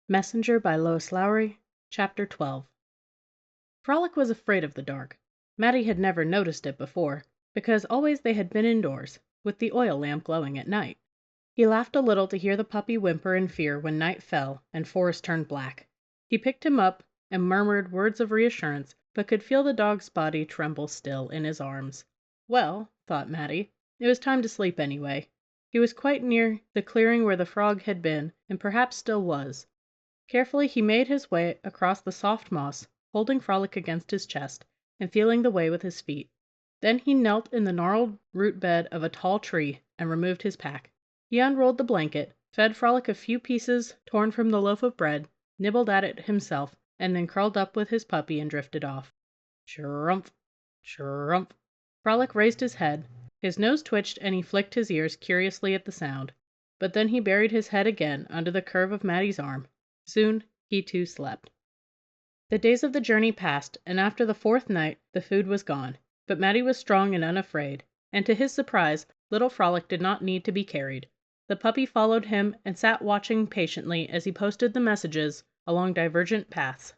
Messenger by Lois Lowry, Chapter 12. Frolic was afraid of the dark. Matty had never noticed it before, because always they had been indoors, with the oil lamp glowing at night. He laughed a little to hear the puppy whimper in fear when night fell and Forest turned black. He picked him up and murmured words of reassurance, but could feel the dog's body tremble still in his arms. Well, thought Matty, it was time to sleep anyway. He was quite near the clearing where the frog had been, and perhaps still was. Carefully he made his way across the soft moss, holding Frolic against his chest, and feeling the way with his feet. Then he knelt in the gnarled root bed of a tall tree and removed his pack. He unrolled the blanket, fed Frolic a few pieces torn from the loaf of bread, nibbled at it himself, and then curled up with his puppy and drifted off. Chrumph, chrumph. Frolic raised his head. His nose twitched and he flicked his ears curiously at the sound. But then he buried his head again under the curve of Matty's arm. Soon he too slept. The days of the journey passed, and after the fourth night the food was gone, but Matty was strong and unafraid, and to his surprise little Frolic did not need to be carried. The puppy followed him and sat watching patiently as he posted the messages along divergent paths.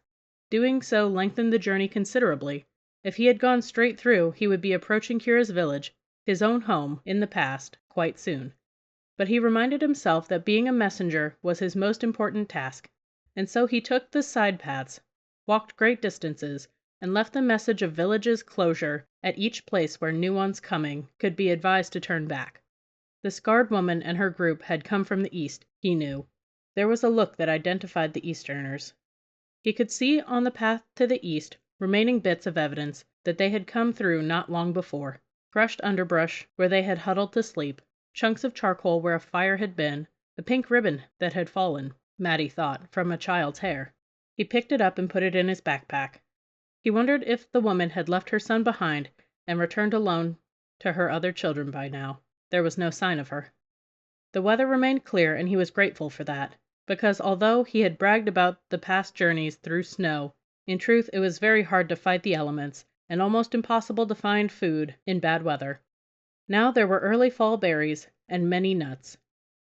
Doing so lengthened the journey considerably. If he had gone straight through, he would be approaching Kira's village, his own home in the past, quite soon. But he reminded himself that being a messenger was his most important task, and so he took the side paths, walked great distances, and left the message of village's closure at each place where new ones coming could be advised to turn back. The scarred woman and her group had come from the east, he knew. There was a look that identified the Easterners. He could see on the path to the east remaining bits of evidence that they had come through not long before. Crushed underbrush where they had huddled to sleep, chunks of charcoal where a fire had been, a pink ribbon that had fallen, Matty thought, from a child's hair. He picked it up and put it in his backpack. He wondered if the woman had left her son behind and returned alone to her other children by now. There was no sign of her. The weather remained clear, and he was grateful for that, because although he had bragged about the past journeys through snow, in truth it was very hard to fight the elements and almost impossible to find food in bad weather. Now there were early fall berries and many nuts.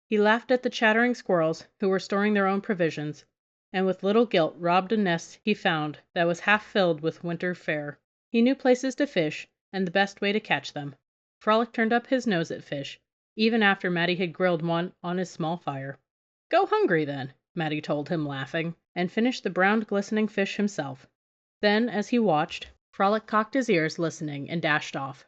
He laughed at the chattering squirrels who were storing their own provisions, and with little guilt robbed a nest he found that was half filled with winter fare. He knew places to fish and the best way to catch them. Frolic turned up his nose at fish, even after Matty had grilled one on his small fire. "Go hungry, then," Matty told him, laughing, and finished the browned glistening fish himself. Then, as he watched, Frolic cocked his ears listening and dashed off.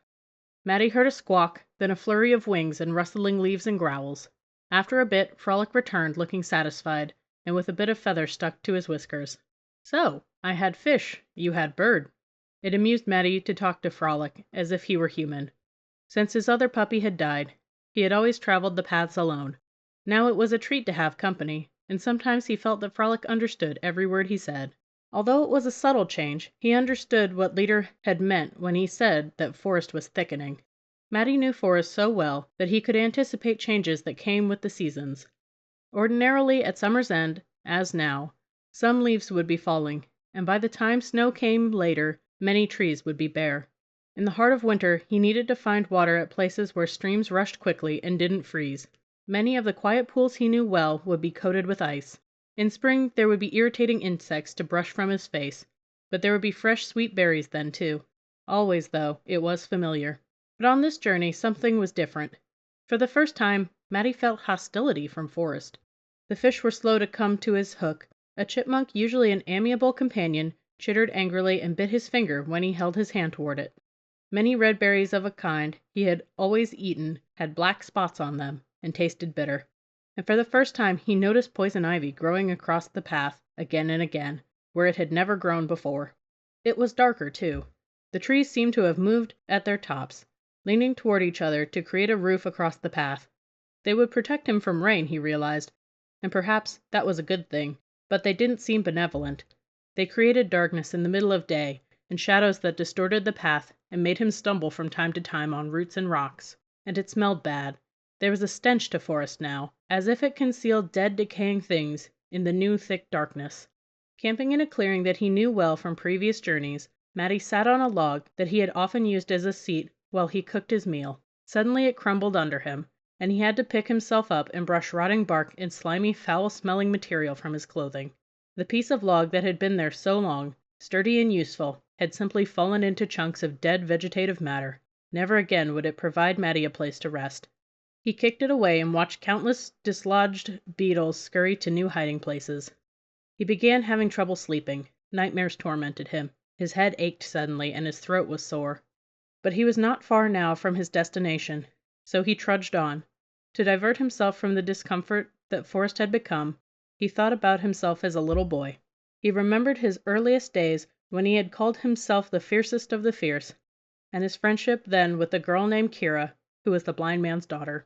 Matty heard a squawk, then a flurry of wings and rustling leaves and growls. After a bit, Frolic returned, looking satisfied, and with a bit of feather stuck to his whiskers. "So, I had fish, you had bird." It amused Matty to talk to Frolic as if he were human. Since his other puppy had died, he had always traveled the paths alone. Now it was a treat to have company, and sometimes he felt that Frolic understood every word he said. Although it was a subtle change, he understood what Leader had meant when he said that Forest was thickening. Matty knew Forest so well that he could anticipate changes that came with the seasons. Ordinarily at summer's end, as now, some leaves would be falling, and by the time snow came later, many trees would be bare. In the heart of winter he needed to find water at places where streams rushed quickly and didn't freeze. Many of the quiet pools he knew well would be coated with ice. In spring there would be irritating insects to brush from his face, but there would be fresh sweet berries then too. Always, though, it was familiar. But on this journey something was different. For the first time Matty felt hostility from Forest. The fish were slow to come to his hook. A chipmunk, usually an amiable companion, chittered angrily and bit his finger when he held his hand toward it. Many red berries of a kind he had always eaten had black spots on them and tasted bitter. And for the first time he noticed poison ivy growing across the path again and again, where it had never grown before. It was darker, too. The trees seemed to have moved at their tops, leaning toward each other to create a roof across the path. They would protect him from rain, he realized, and perhaps that was a good thing, but they didn't seem benevolent. They created darkness in the middle of day, and shadows that distorted the path and made him stumble from time to time on roots and rocks. And it smelled bad. There was a stench to Forest now, as if it concealed dead, decaying things in the new thick darkness. Camping in a clearing that he knew well from previous journeys, Matty sat on a log that he had often used as a seat while he cooked his meal. Suddenly it crumbled under him, and he had to pick himself up and brush rotting bark and slimy, foul-smelling material from his clothing. The piece of log that had been there so long, sturdy and useful, had simply fallen into chunks of dead vegetative matter. Never again would it provide Matty a place to rest. He kicked it away and watched countless dislodged beetles scurry to new hiding places. He began having trouble sleeping. Nightmares tormented him. His head ached suddenly, and his throat was sore. But he was not far now from his destination, so he trudged on. To divert himself from the discomfort that Forrest had become, he thought about himself as a little boy. He remembered his earliest days when he had called himself the fiercest of the fierce, and his friendship then with a girl named Kira, who was the blind man's daughter.